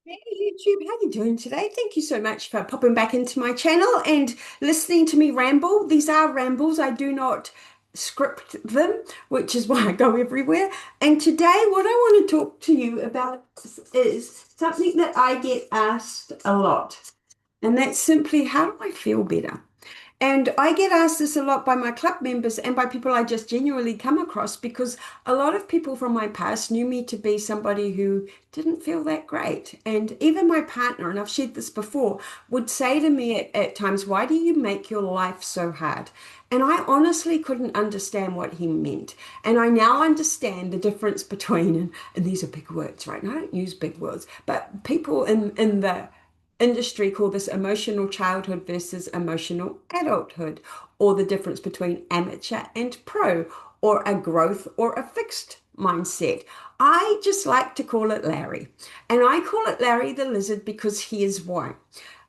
Hey YouTube, how you doing today? Thank you so much for popping back into my channel and listening to me ramble. These are rambles. I do not script them, which is why I go everywhere. And today, what I want to talk to you about is something that I get asked a lot, and that's simply how do I feel better? And I get asked this a lot by my club members and by people I just genuinely come across because a lot of people from my past knew me to be somebody who didn't feel that great. And even my partner, and I've shared this before, would say to me at times, "Why do you make your life so hard?" And I honestly couldn't understand what he meant. And I now understand the difference between, and these are big words, right? And I don't use big words, but people in the industry call this emotional childhood versus emotional adulthood, or the difference between amateur and pro, or a growth or a fixed mindset. I just like to call it Larry. And I call it Larry the lizard because here's why.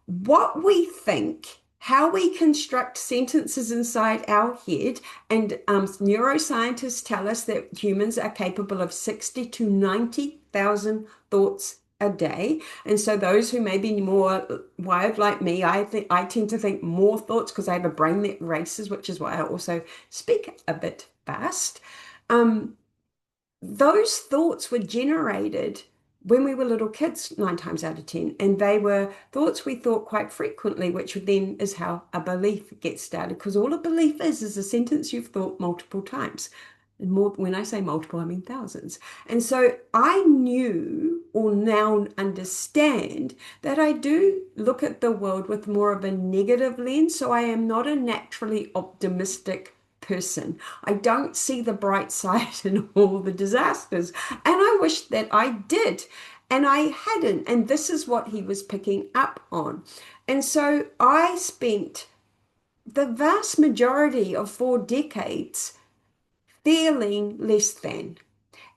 What we think, how we construct sentences inside our head, and neuroscientists tell us that humans are capable of 60 to 90,000 thoughts a day. And so those who may be more wired like me, I tend to think more thoughts because I have a brain that races, which is why I also speak a bit fast. Um, those thoughts were generated when we were little kids, 9 times out of 10, and they were thoughts we thought quite frequently, which then is how a belief gets started. Because all a belief is a sentence you've thought multiple times. And more, when I say multiple, I mean thousands. And so I knew or now understand that I do look at the world with more of a negative lens. So I am not a naturally optimistic person. I don't see the bright side in all the disasters. And I wish that I did. And I hadn't. And this is what he was picking up on. And so I spent the vast majority of 4 decades feeling less than.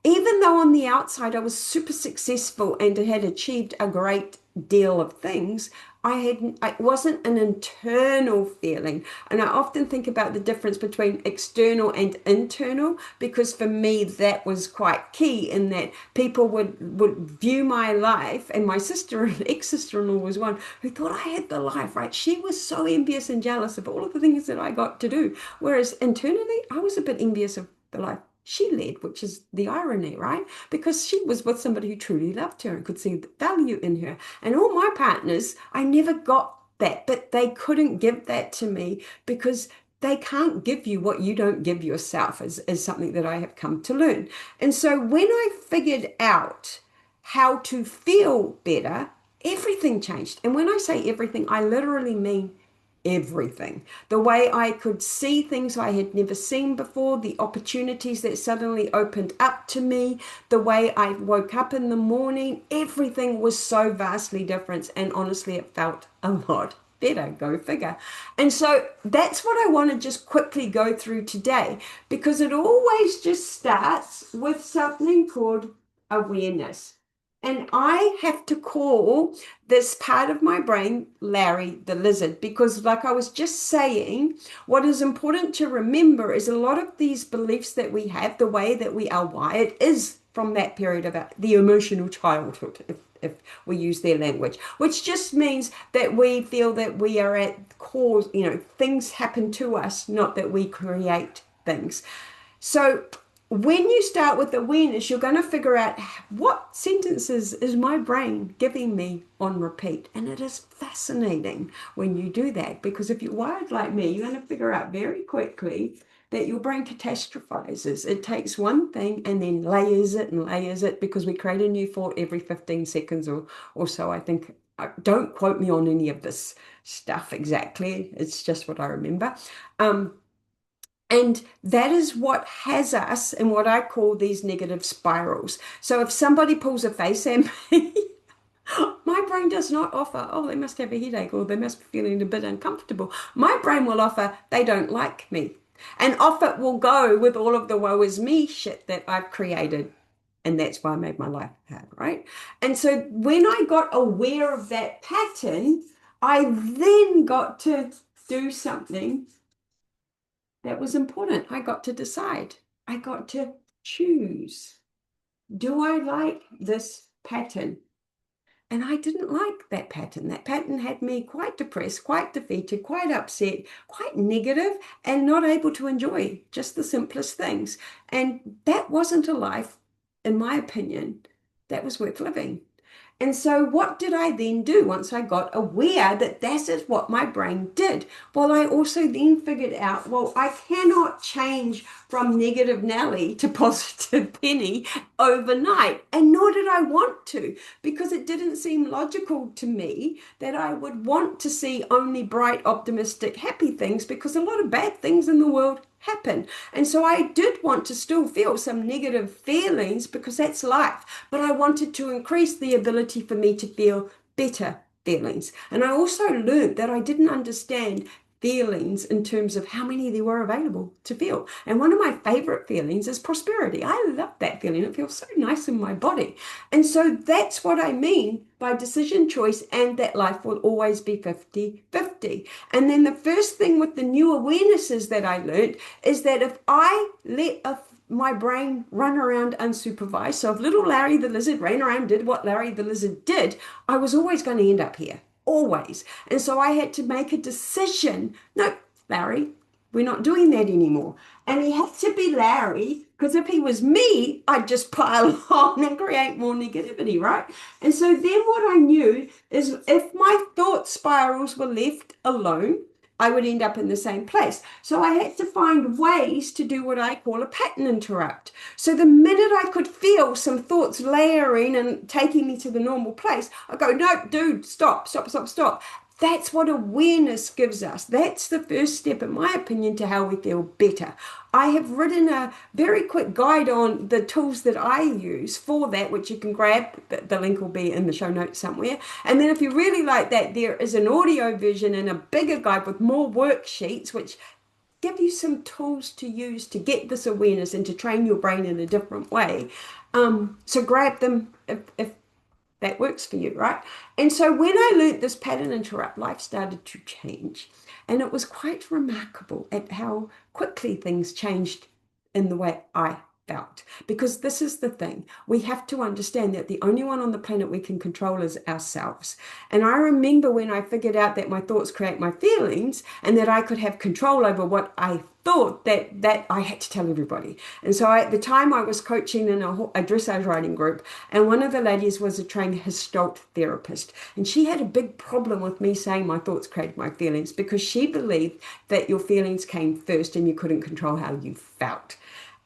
Even though on the outside I was super successful and had achieved a great deal of things, it wasn't an internal feeling. And I often think about the difference between external and internal because for me that was quite key in that people would view my life, and my sister, ex-sister-in-law, was one who thought I had the life, right? She was so envious and jealous of all of the things that I got to do, whereas internally I was a bit envious of the life she led, which is the irony, right? Because she was with somebody who truly loved her and could see the value in her. And all my partners, I never got that, but they couldn't give that to me because they can't give you what you don't give yourself, is something that I have come to learn. And so when I figured out how to feel better, everything changed. And when I say everything, I literally mean everything. The way I could see things I had never seen before, the opportunities that suddenly opened up to me, the way I woke up in the morning, everything was so vastly different. And honestly, it felt a lot better. Go figure. And so that's what I want to just quickly go through today because it always just starts with something called awareness. And I have to call this part of my brain Larry the lizard because, like I was just saying, what is important to remember is a lot of these beliefs that we have, the way that we are wired, is from that period of the emotional childhood, if we use their language, which just means that we feel that we are at cause, things happen to us, not that we create things. So when you start with awareness, you're going to figure out what sentences is my brain giving me on repeat. And it is fascinating when you do that because if you're wired like me, you're going to figure out very quickly that your brain catastrophizes. It takes one thing and then layers it because we create a new thought every 15 seconds or so. I think, don't quote me on any of this stuff exactly. It's just what I remember. Um, and that is what has us in what I call these negative spirals. So if somebody pulls a face at me, my brain does not offer, oh, they must have a headache or they must be feeling a bit uncomfortable. My brain will offer, they don't like me. And off it will go with all of the woe is me shit that I've created. And that's why I made my life hard, right? And so when I got aware of that pattern, I then got to do something that was important. I got to decide. I got to choose. Do I like this pattern? And I didn't like that pattern. That pattern had me quite depressed, quite defeated, quite upset, quite negative, and not able to enjoy just the simplest things. And that wasn't a life, in my opinion, that was worth living. And so, what did I then do once I got aware that that is what my brain did? Well, I also then figured out, well, I cannot change from negative Nelly to positive Penny overnight. And nor did I want to, because it didn't seem logical to me that I would want to see only bright, optimistic, happy things, because a lot of bad things in the world happen. And so I did want to still feel some negative feelings because that's life, but I wanted to increase the ability for me to feel better feelings. And I also learned that I didn't understand feelings in terms of how many there were available to feel. And one of my favorite feelings is prosperity. I love that feeling. It feels so nice in my body. And so that's what I mean by decision choice, and that life will always be 50-50. And then the first thing with the new awarenesses that I learned is that if I let my brain run around unsupervised, so if little Larry the lizard ran around, did what Larry the lizard did, I was always going to end up here. Always. And so I had to make a decision. No, Larry, we're not doing that anymore. And he had to be Larry, because if he was me, I'd just pile on and create more negativity, right? And so then what I knew is if my thought spirals were left alone, I would end up in the same place. So I had to find ways to do what I call a pattern interrupt. So the minute I could feel some thoughts layering and taking me to the normal place, I go, no, dude, stop, stop, stop, stop. That's what awareness gives us. That's the first step, in my opinion, to how we feel better. I have written a very quick guide on the tools that I use for that, which you can grab. The link will be in the show notes somewhere. And then if you really like that, there is an audio version and a bigger guide with more worksheets, which give you some tools to use to get this awareness and to train your brain in a different way. So grab them if that works for you, right? And so when I learned this pattern interrupt, life started to change. And it was quite remarkable at how quickly things changed in the way I felt. Because this is the thing, we have to understand that the only one on the planet we can control is ourselves. And I remember when I figured out that my thoughts create my feelings and that I could have control over what I thought, that I had to tell everybody. And so at the time I was coaching in a dressage riding group, and one of the ladies was a trained Gestalt therapist, and she had a big problem with me saying my thoughts created my feelings, because she believed that your feelings came first and you couldn't control how you felt.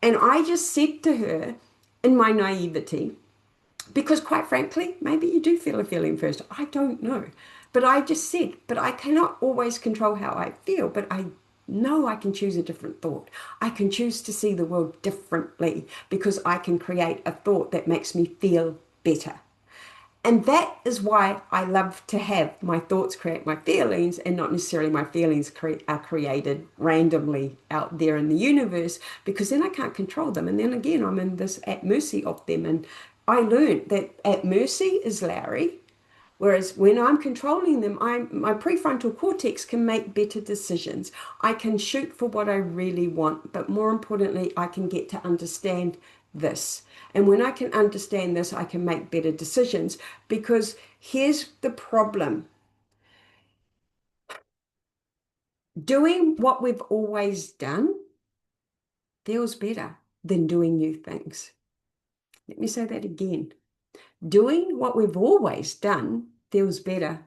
And I just said to her, in my naivety, because quite frankly, maybe you do feel a feeling first. I don't know. But I just said, but I cannot always control how I feel, but I know I can choose a different thought. I can choose to see the world differently because I can create a thought that makes me feel better. And that is why I love to have my thoughts create my feelings, and not necessarily my feelings are created randomly out there in the universe, because then I can't control them. And then again, I'm in this at mercy of them. And I learned that at mercy is Larry. Whereas when I'm controlling them, my prefrontal cortex can make better decisions. I can shoot for what I really want, but more importantly, I can get to understand this. And when I can understand this, I can make better decisions, because here's the problem. Doing what we've always done feels better than doing new things. Let me say that again. Doing what we've always done feels better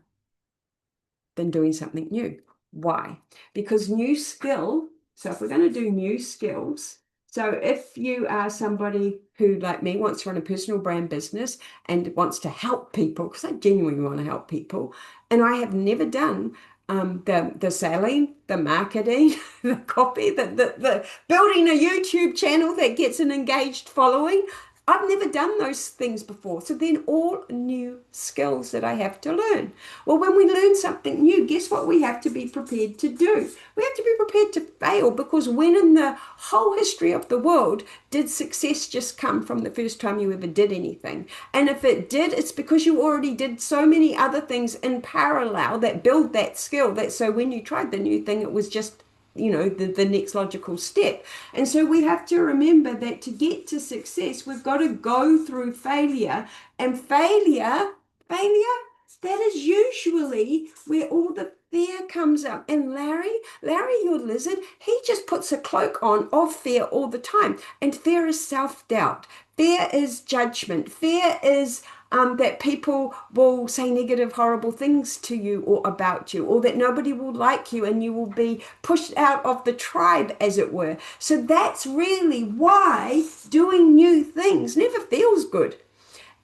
than doing something new. Why? Because new skill, so if we're going to do new skills, so if you are somebody who, like me, wants to run a personal brand business and wants to help people, because I genuinely want to help people, and I have never done the selling, the marketing, the copy, the building a YouTube channel that gets an engaged following. I've never done those things before. So then all new skills that I have to learn. Well, when we learn something new, guess what we have to be prepared to do? We have to be prepared to fail, because when in the whole history of the world did success just come from the first time you ever did anything? And if it did, it's because you already did so many other things in parallel that build that skill, that so when you tried the new thing, it was just the next logical step. And so we have to remember that to get to success, we've got to go through failure. And failure Failure, that is usually where all the fear comes up. And Larry, your lizard, he just puts a cloak on of fear all the time. And fear is self-doubt. Fear is judgment. Fear is that people will say negative, horrible things to you or about you, or that nobody will like you and you will be pushed out of the tribe, as it were. So that's really why doing new things never feels good,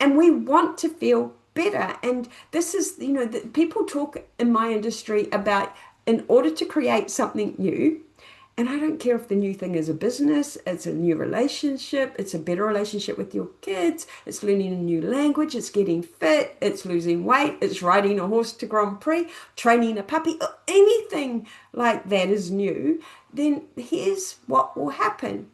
and we want to feel better. And this is, people talk in my industry about, in order to create something new, and I don't care if the new thing is a business, it's a new relationship, it's a better relationship with your kids, it's learning a new language, it's getting fit, it's losing weight, it's riding a horse to Grand Prix, training a puppy, anything like that is new, then here's what will happen.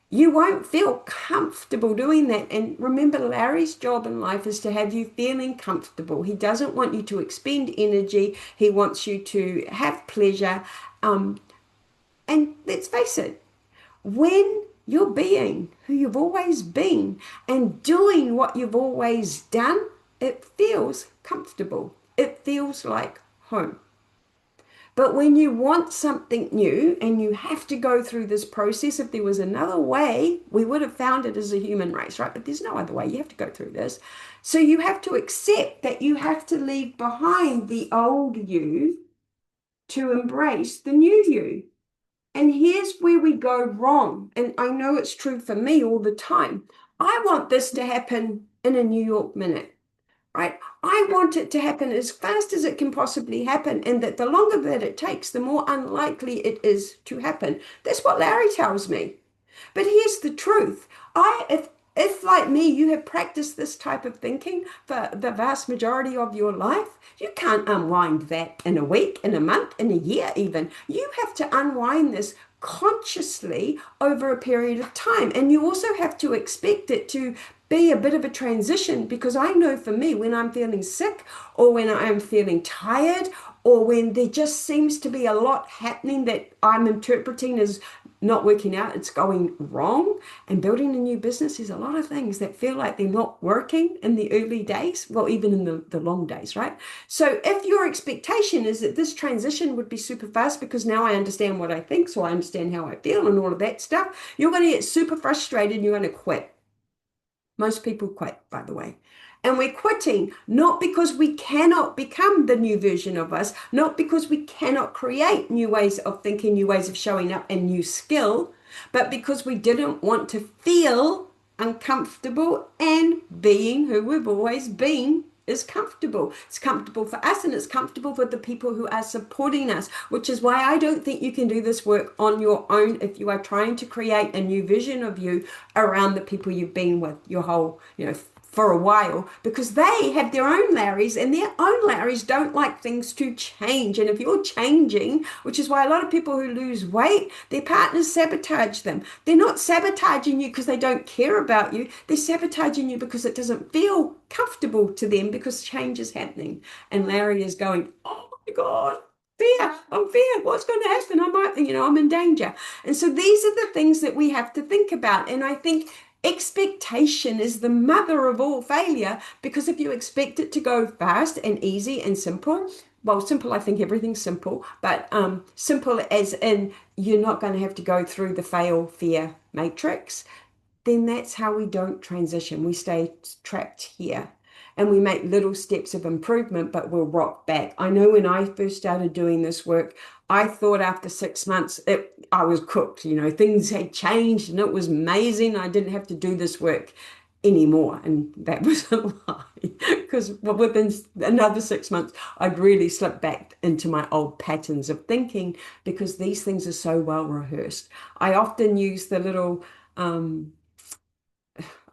You won't feel comfortable doing that. And remember, Larry's job in life is to have you feeling comfortable. He doesn't want you to expend energy. He wants you to have pleasure. Um, and let's face it, when you're being who you've always been and doing what you've always done, it feels comfortable. It feels like home. But when you want something new and you have to go through this process, if there was another way, we would have found it as a human race, right? But there's no other way. You have to go through this. So you have to accept that you have to leave behind the old you to embrace the new you. And here's where we go wrong. And I know it's true for me all the time. I want this to happen in a New York minute, right? I want it to happen as fast as it can possibly happen, and that the longer that it takes, the more unlikely it is to happen. That's what Larry tells me. But here's the truth. If like me, you have practiced this type of thinking for the vast majority of your life, you can't unwind that in a week, in a month, in a year even. You have to unwind this consciously over a period of time. And you also have to expect it to be a bit of a transition, because I know for me, when I'm feeling sick or when I'm feeling tired or when there just seems to be a lot happening that I'm interpreting as not working out, it's going wrong. And building a new business is a lot of things that feel like they're not working in the early days, well, even in the long days, right? So if your expectation is that this transition would be super fast because now I understand what I think, so I understand how I feel and all of that stuff, you're going to get super frustrated and you're going to quit. Most people quit, by the way. And we're quitting not because we cannot become the new version of us, not because we cannot create new ways of thinking, new ways of showing up, and new skill, but because we didn't want to feel uncomfortable, and being who we've always been is comfortable. It's comfortable for us and it's comfortable for the people who are supporting us, which is why I don't think you can do this work on your own if you are trying to create a new vision of you around the people you've been with your whole, for a while, because they have their own Larrys and their own Larrys don't like things to change. And if you're changing, which is why a lot of people who lose weight, their partners sabotage them. They're not sabotaging you because they don't care about you. They're sabotaging you because it doesn't feel comfortable to them because change is happening. And Larry is going, oh my God, fear, I'm fear. What's going to happen? I might, I'm in danger. And so these are the things that we have to think about. And I think expectation is the mother of all failure, because if you expect it to go fast and easy and simple, well, simple, I think everything's simple, but simple as in you're not going to have to go through the fail fear matrix, then that's how we don't transition. We stay trapped here and we make little steps of improvement, but we'll rock back. I know when I first started doing this work, I thought after 6 months I was cooked. Things had changed and it was amazing. I didn't have to do this work anymore. And that was a lie, because within another 6 months, I'd really slipped back into my old patterns of thinking, because these things are so well rehearsed. I often use the little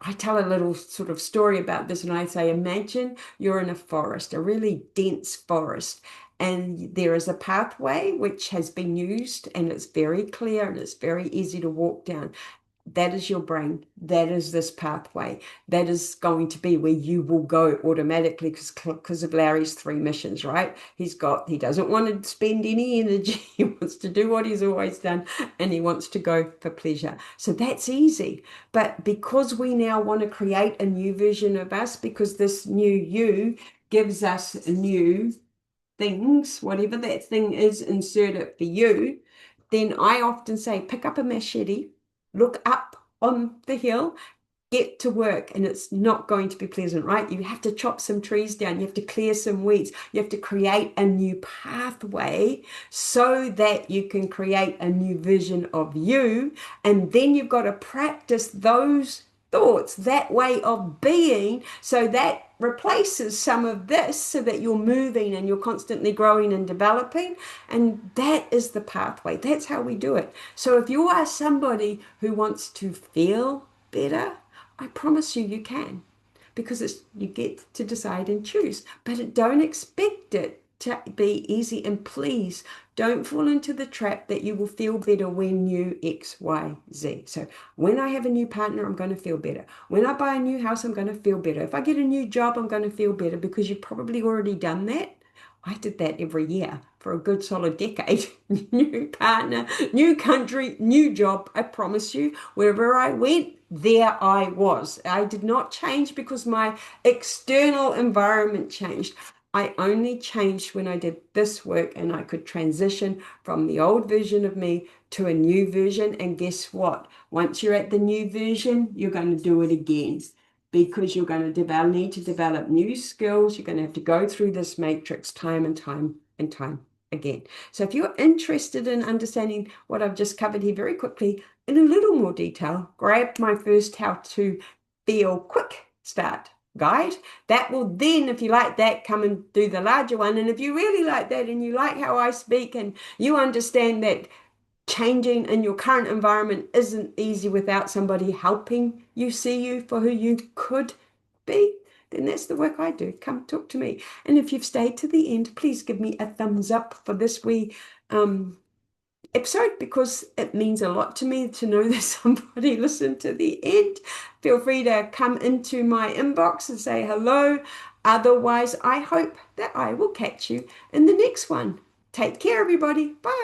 I tell a little sort of story about this, and I say, imagine you're in a forest, a really dense forest, and there is a pathway which has been used and it's very clear and it's very easy to walk down. That is your brain. That is this pathway. That is going to be where you will go automatically because of Larry's three missions, right? He doesn't want to spend any energy. He wants to do what he's always done and he wants to go for pleasure. So that's easy. But because we now want to create a new version of us, because this new you gives us new things, whatever that thing is, insert it for you, then I often say pick up a machete, look up on the hill, get to work, and it's not going to be pleasant, right? You have to chop some trees down, you have to clear some weeds, you have to create a new pathway so that you can create a new vision of you. And then you've got to practice those thoughts, that way of being, so that replaces some of this so that you're moving and you're constantly growing and developing. And that is the pathway. That's how we do it. So if you are somebody who wants to feel better, I promise you, you can, because you get to decide and choose, but don't expect it to be easy. And please don't fall into the trap that you will feel better when you X, Y, Z. So when I have a new partner, I'm going to feel better. When I buy a new house, I'm going to feel better. If I get a new job, I'm going to feel better, because you've probably already done that. I did that every year for a good solid decade. New partner, new country, new job. I promise you, wherever I went, there I was. I did not change because my external environment changed. I only changed when I did this work and I could transition from the old version of me to a new version. And guess what? Once you're at the new version, you're going to do it again, because you're going to need to develop new skills. You're going to have to go through this matrix time and time and time again. So if you're interested in understanding what I've just covered here very quickly in a little more detail, grab my first How to Feel Quick Start guide. That will then, if you like that, come and do the larger one. And if you really like that and you like how I speak and you understand that changing in your current environment isn't easy without somebody helping you see you for who you could be, then that's the work I do. Come talk to me. And if you've stayed to the end, please give me a thumbs up for this wee episode, because it means a lot to me to know that somebody listened to the end. Feel free to come into my inbox and say hello. Otherwise, I hope that I will catch you in the next one. Take care, everybody. Bye.